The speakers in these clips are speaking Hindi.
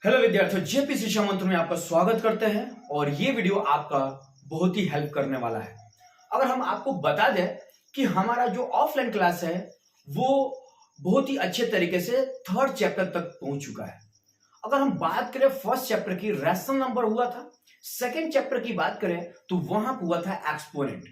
हेलो विद्यार्थियों, जेपी शिक्षा मंत्र में आपका स्वागत करते हैं और ये वीडियो आपका बहुत ही हेल्प करने वाला है। अगर हम आपको बता दें कि हमारा जो ऑफलाइन क्लास है वो बहुत ही अच्छे तरीके से थर्ड चैप्टर तक पहुंच चुका है। अगर हम बात करें फर्स्ट चैप्टर की, रैशनल नंबर हुआ था। सेकेंड चैप्टर की बात करें तो वहां हुआ था exponent.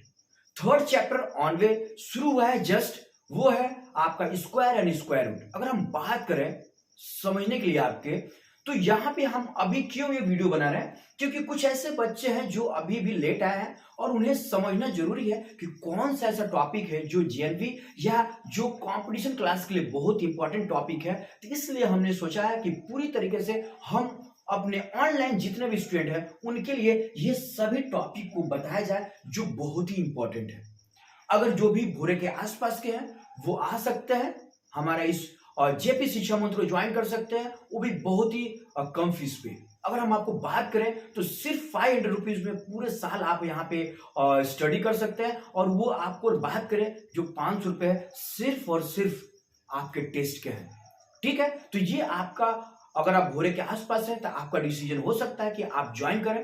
Third chapter on way शुरू हुआ है, जस्ट वो है आपका स्क्वायर एंड स्क्वायर रूट। अगर हम बात करें समझने के लिए आपके, तो यहां पे हम अभी क्यों ये वीडियो बना रहे हैं, क्योंकि कुछ ऐसे बच्चे हैं जो अभी भी लेट आए हैं और उन्हें समझना जरूरी है कि कौन सा ऐसा टॉपिक है जो जीएनवी या जो कंपटीशन क्लास के लिए बहुत इंपॉर्टेंट टॉपिक है। तो इसलिए हमने सोचा है कि पूरी तरीके से हम अपने ऑनलाइन जितने भी स्टूडेंट हैं उनके लिए ये सभी टॉपिक को बताया जाए जो बहुत ही इंपॉर्टेंट है। अगर जो भी भोरे के आसपास के हैं वो आ सकते हैं, हमारा इस जेपी शिक्षा मंत्र ज्वाइन कर सकते हैं, वो भी बहुत ही कम फीस पे। अगर हम आपको बात करें तो सिर्फ 500 रुपीज में पूरे साल आप यहाँ पे स्टडी कर सकते हैं। और वो आपको बात करें जो 500 रुपए सिर्फ और सिर्फ आपके टेस्ट के हैं। ठीक है, तो ये आपका, अगर आप भोरे के आसपास हैं तो आपका डिसीजन हो सकता है कि आप ज्वाइन करें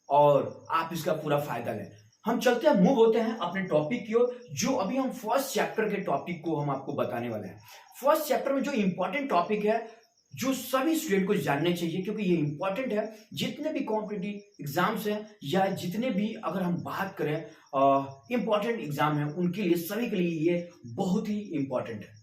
और आप इसका पूरा फायदा लें। हम चलते हैं, मूव होते हैं अपने टॉपिक की ओर, जो अभी हम फर्स्ट चैप्टर के टॉपिक को हम आपको बताने वाले हैं। फर्स्ट चैप्टर में जो इंपॉर्टेंट टॉपिक है जो सभी स्टूडेंट को जानने चाहिए, क्योंकि ये इंपॉर्टेंट है। जितने भी कॉम्पिटिटिव एग्जाम्स हैं या जितने भी, अगर हम बात करें इंपॉर्टेंट एग्जाम है, उनके लिए सभी के लिए ये बहुत ही इंपॉर्टेंट है।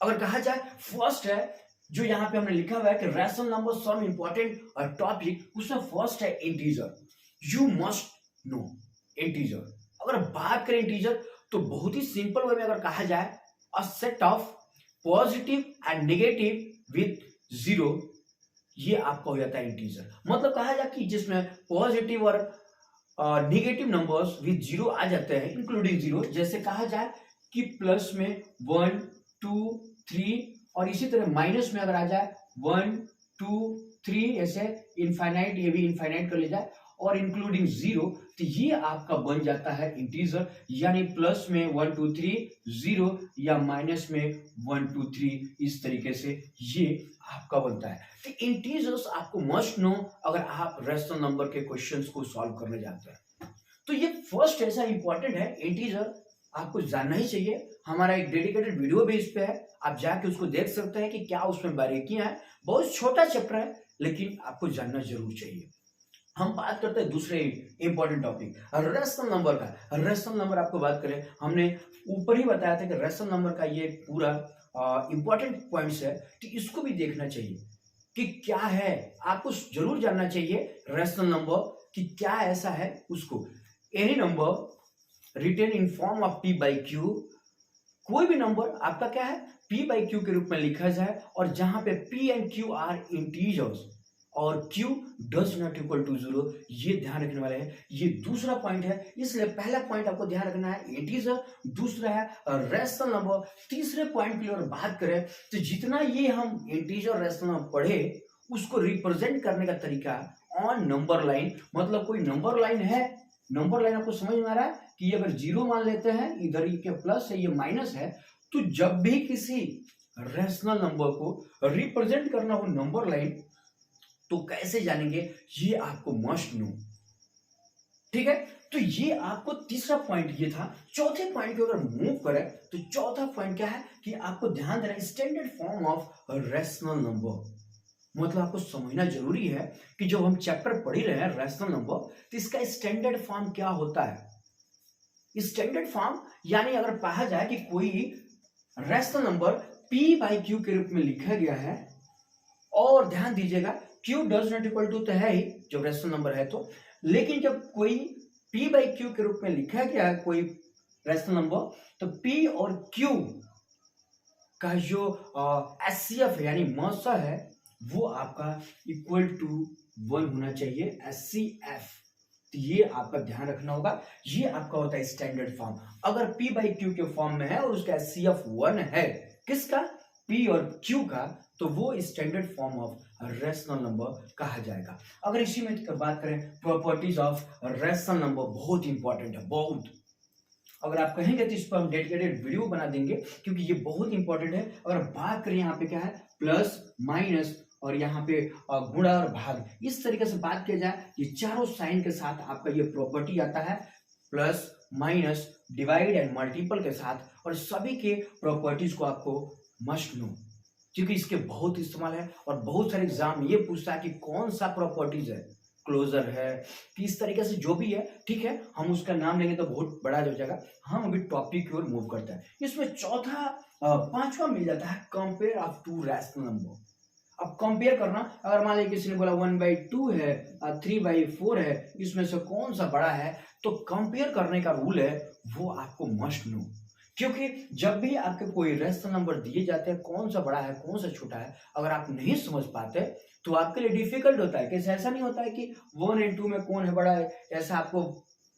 अगर कहा जाए फर्स्ट है, जो यहाँ पे हमने लिखा हुआ है कि rational number some important topic, उसमें फर्स्ट है integer. You must know integer. अगर बात करें इंटीजर तो बहुत ही सिंपल वे में अगर कहा जाए, a set of positive and negative with zero, ये आपका हो जाता है इंटीजर। मतलब कहा जाए कि जिसमें पॉजिटिव और नेगेटिव नंबर्स विथ जीरो आ जाते हैं, इंक्लूडिंग जीरो। जैसे कहा जाए कि प्लस में 1 2 3 और इसी तरह माइनस में अगर आ जाए 1 2 3, ऐसे इनफाइनाइट, ये भी इनफाइनाइट कर ले जाए, और इंक्लूडिंग जीरो, तो ये आपका बन जाता है इंटीजर। यानी प्लस में 1 2 3 0 या माइनस में 1 2 3, इस तरीके से ये आपका बनता है। तो इंटीजर्स आपको मस्ट नो अगर आप रैशनल नंबर के क्वेश्चंस को सॉल्व करने जाते हैं। तो ये फर्स्ट ऐसा इंपॉर्टेंट है, इंटीजर आपको जानना ही चाहिए। हमारा एक डेडिकेटेड वीडियो भी इस पे है, आप जाके उसको देख सकते हैं कि क्या उसमें बारीकियां हैं। बहुत छोटा चैप्टर है लेकिन आपको जानना जरूर चाहिए। हम बात करते हैं दूसरे इंपॉर्टेंट टॉपिक, रैशनल नंबर का। रैशनल नंबर आपको बात करें, हमने ऊपर ही बताया था कि रैशनल नंबर का ये पूरा इंपॉर्टेंट पॉइंट्स है, तो इसको भी देखना चाहिए कि क्या है। आपको जरूर जानना चाहिए रैशनल नंबर कि क्या ऐसा है उसको। Any number written in form of P by Q, कोई भी नंबर आपका क्या है, पी बाई क्यू के रूप में लिखा जाए, और जहां पे P and Q are integers और q does not equal to zero, ये ध्यान रखने वाले हैं। ये दूसरा पॉइंट है, इसलिए पहला पॉइंट आपको ध्यान रखना है इंटीजर, दूसरा है रैशनल नंबर। तीसरे पॉइंट की अगर बात करें तो जितना ये हम इंटीजर रैशनल नंबर पढ़े, उसको रिप्रेजेंट करने का तरीका ऑन नंबर लाइन। मतलब कोई नंबर लाइन है, नंबर लाइन आपको समझ में आ रहा है कि अगर जीरो मान लेते हैं, इधर ये प्लस है ये माइनस है, तो जब भी किसी रैशनल नंबर को रिप्रेजेंट करना हो नंबर लाइन, तो कैसे जानेंगे, ये आपको मस्ट नो। ठीक है, तो ये आपको तीसरा पॉइंट ये था। चौथे पॉइंट को अगर मूव करें तो चौथा पॉइंट क्या है कि आपको ध्यान देना standard form of rational number. मतलब आपको समझना जरूरी है कि जब हम चैप्टर पढ़ ही रहे हैं रैशनल नंबर, तो इसका स्टैंडर्ड फॉर्म क्या होता है। स्टैंडर्ड फॉर्म यानी अगर कहा जाए कि कोई rational number p by Q के रूप में लिखा गया है, और ध्यान दीजिएगा q does not equal to तो है ही जब रैशनल नंबर है तो, लेकिन जब कोई p बाई क्यू के रूप में लिखा गया है कोई रैशनल नंबर, तो p और q का जो एचसीएफ है यानी मसा है, वो आपका इक्वल टू 1 होना चाहिए, एचसीएफ। तो ये आपका ध्यान रखना होगा, ये आपका होता है स्टैंडर्ड फॉर्म। अगर p बाई क्यू के फॉर्म में है और उसका एचसीएफ 1 है, किसका, p और q का, तो वो standard form of rational number कहा जाएगा। अगर इसी में बात करें प्रॉपर्टीज ऑफ रैशनल नंबर, बहुत इंपॉर्टेंट है, बहुत। अगर आप कहेंगे तो इस पर हम डेडिकेटेड वीडियो बना देंगे, क्योंकि ये बहुत इंपॉर्टेंट है। अगर बात करें यहाँ पे क्या है, प्लस माइनस और यहाँ पे गुणा और भाग, इस तरीके से बात किया जाए, ये चारों साइन के साथ आपका ये प्रॉपर्टी आता है, plus minus divide and multiple के साथ, और सभी के प्रॉपर्टीज को आपको मस्ट नो, क्योंकि इसके बहुत इस्तेमाल है और बहुत सारे एग्जाम ये पूछता है कि कौन सा प्रॉपर्टीज है, क्लोजर है, किस तरीके से जो भी है, ठीक है, हम उसका नाम लेंगे तो बहुत बड़ा हो जाएगा। हम अभी टॉपिक की ओर मूव करते हैं। इसमें चौथा पांचवा मिल जाता है compare of to rational number. अब कंपेयर करना, अगर मान लीजिए किसी ने बोला 1/2 है, 3/4 है, इसमें से कौन सा बड़ा है, तो कंपेयर करने का रूल है वो आपको मस्ट नो, क्योंकि जब भी आपके कोई रैशनल नंबर दिए जाते हैं, कौन सा बड़ा है कौन सा छोटा है, अगर आप नहीं समझ पाते तो आपके लिए डिफिकल्ट होता है। कैसे, ऐसा नहीं होता है कि 1 और 2 में कौन है बड़ा है, ऐसा आपको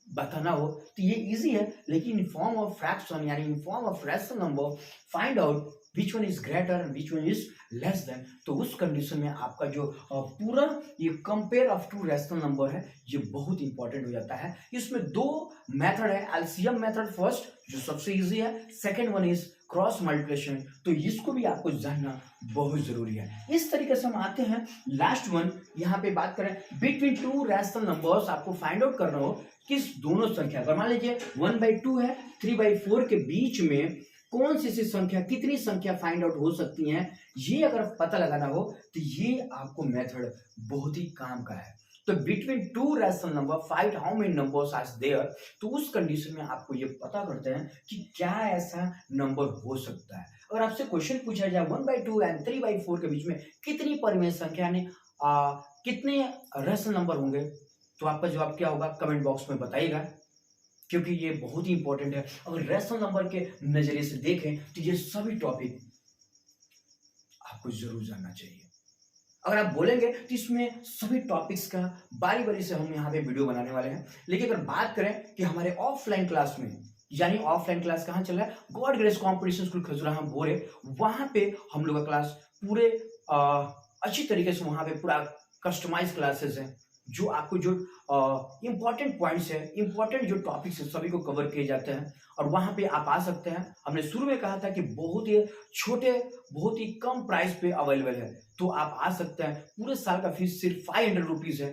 बताना हो, तो ये इजी है, लेकिन इन फॉर्म ऑफ फ्रैक्शन यानी इन form of rational number find out which one is greater and which one is less than, तो उस कंडीशन में आपका जो पूरा ये compare of to rational number है ये बहुत इंपॉर्टेंट हो जाता है। इसमें दो मेथड है, एलसीएम मेथड फर्स्ट जो सबसे इजी है, second one is cross multiplication, तो इसको भी आपको जानना बहुत जरूरी है। इस तरीके से हम आते हैं लास्ट वन, यहाँ पे बात करें बिटवीन टू रैशनल नंबर्स, आपको फाइंड आउट करना हो किस दोनों संख्या, अगर मान लीजिए 1/2 है 3/4 के बीच में कौन सी संख्या, कितनी संख्या फाइंड आउट हो सकती हैं, ये अगर पता लगाना हो तो ये आपको मेथड बहुत ही काम का है। तो between two rational number find how many numbers are there, तो उस कंडीशन में आपको ये पता करते हैं कि क्या ऐसा नंबर हो सकता है। अगर आपसे क्वेश्चन पूछा जाए 1/2 एंड 3/4 के बीच में कितनी परिमेय संख्या ने कितने रैशनल नंबर होंगे, तो आपका जवाब क्या होगा कमेंट बॉक्स में बताइएगा, क्योंकि ये बहुत ही इंपॉर्टेंट है। अगर रैशनल नंबर के नजरिए से देखें तो ये सभी टॉपिक आपको जरूर जानना चाहिए। अगर आप बोलेंगे तो इसमें सभी टॉपिक्स का बारी बारी से हम यहाँ पे वीडियो बनाने वाले हैं। लेकिन अगर बात करें कि हमारे ऑफलाइन क्लास में, यानी ऑफलाइन क्लास कहाँ चल रहा है, God grace competition school Khajuraho बोरे, वहां पे हम लोग का क्लास पूरे अच्छी तरीके से, वहां पे पूरा कस्टमाइज क्लासेस है, जो आपको जो इंपॉर्टेंट पॉइंट्स है, इंपॉर्टेंट जो टॉपिक्स है सभी को कवर किए जाते हैं, और वहां पे आप आ सकते हैं। हमने शुरू में कहा था कि बहुत ही छोटे, बहुत ही कम प्राइस पे अवेलेबल है, तो आप आ सकते हैं। पूरे साल का फीस सिर्फ 500 रुपीज है,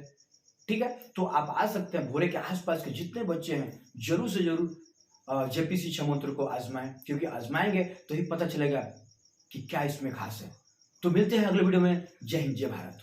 ठीक है, तो आप आ सकते हैं। भोरे के आसपास के जितने बच्चे हैं जरूर से जरूर जेपीसी छमोत्र को आजमाएं, क्योंकि आजमाएंगे तो ही पता चलेगा कि क्या इसमें खास है। तो मिलते हैं अगले वीडियो में। जय हिंद, जय भारत।